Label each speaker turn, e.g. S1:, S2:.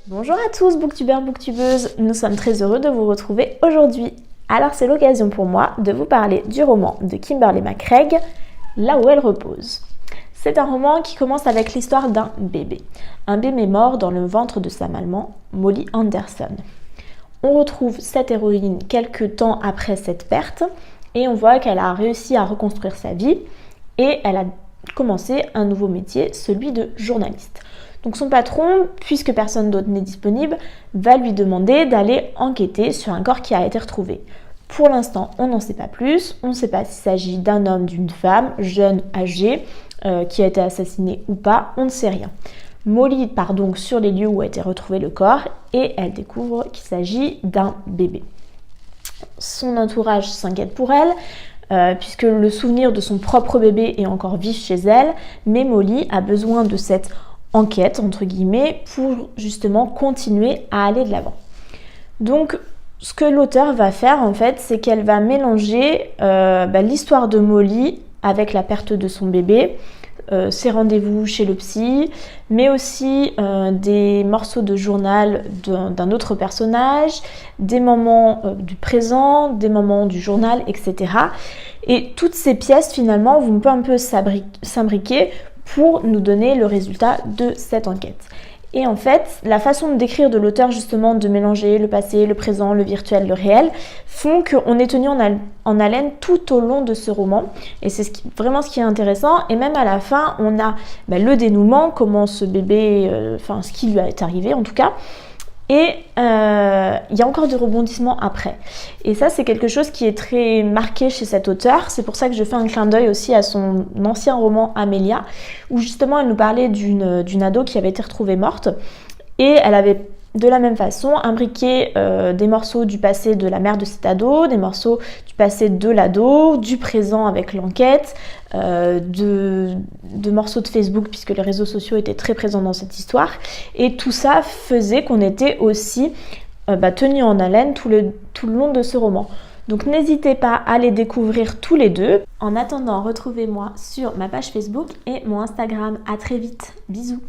S1: Bonjour à tous, booktubeurs, booktubeuses, nous sommes très heureux de vous retrouver aujourd'hui. Alors c'est l'occasion pour moi de vous parler du roman de Kimberly McCraig, Là où elle repose. C'est un roman qui commence avec l'histoire d'un bébé. Un bébé mort dans le ventre de sa maman, Molly Anderson. On retrouve cette héroïne quelques temps après cette perte et on voit qu'elle a réussi à reconstruire sa vie et elle a commencé un nouveau métier, celui de journaliste. Donc son patron, puisque personne d'autre n'est disponible, va lui demander d'aller enquêter sur un corps qui a été retrouvé. Pour l'instant, on n'en sait pas plus. On ne sait pas s'il s'agit d'un homme, d'une femme, jeune, âgée, qui a été assassiné ou pas. On ne sait rien. Molly part donc sur les lieux où a été retrouvé le corps et elle découvre qu'il s'agit d'un bébé. Son entourage s'inquiète pour elle, puisque le souvenir de son propre bébé est encore vif chez elle, mais Molly a besoin de cette enquête, entre guillemets, pour justement continuer à aller de l'avant. Donc, ce que l'auteur va faire, en fait, c'est qu'elle va mélanger l'histoire de Molly avec la perte de son bébé, ses rendez-vous chez le psy, mais aussi des morceaux de journal d'un autre personnage, des moments du présent, des moments du journal, etc. Et toutes ces pièces, finalement, vont un peu s'imbriquer pour nous donner le résultat de cette enquête. Et en fait, la façon de décrire de l'auteur, justement, de mélanger le passé, le présent, le virtuel, le réel, font qu'on est tenu en haleine tout au long de ce roman. Et c'est vraiment ce qui est intéressant. Et même à la fin, on a le dénouement, comment ce bébé, ce qui lui est arrivé en tout cas. Et il y a encore des rebondissements après. Et ça, c'est quelque chose qui est très marqué chez cet auteur. C'est pour ça que je fais un clin d'œil aussi à son ancien roman Amélia, où justement elle nous parlait d'une ado qui avait été retrouvée morte. Et elle avait de la même façon imbriqué des morceaux du passé de la mère de cet ado, des morceaux du passé de l'ado, du présent avec l'enquête, de morceaux de Facebook puisque les réseaux sociaux étaient très présents dans cette histoire. Et tout ça faisait qu'on était aussi tenus en haleine tout le long de ce roman. Donc n'hésitez pas à les découvrir tous les deux. En attendant, retrouvez-moi sur ma page Facebook et mon Instagram. À très vite. Bisous.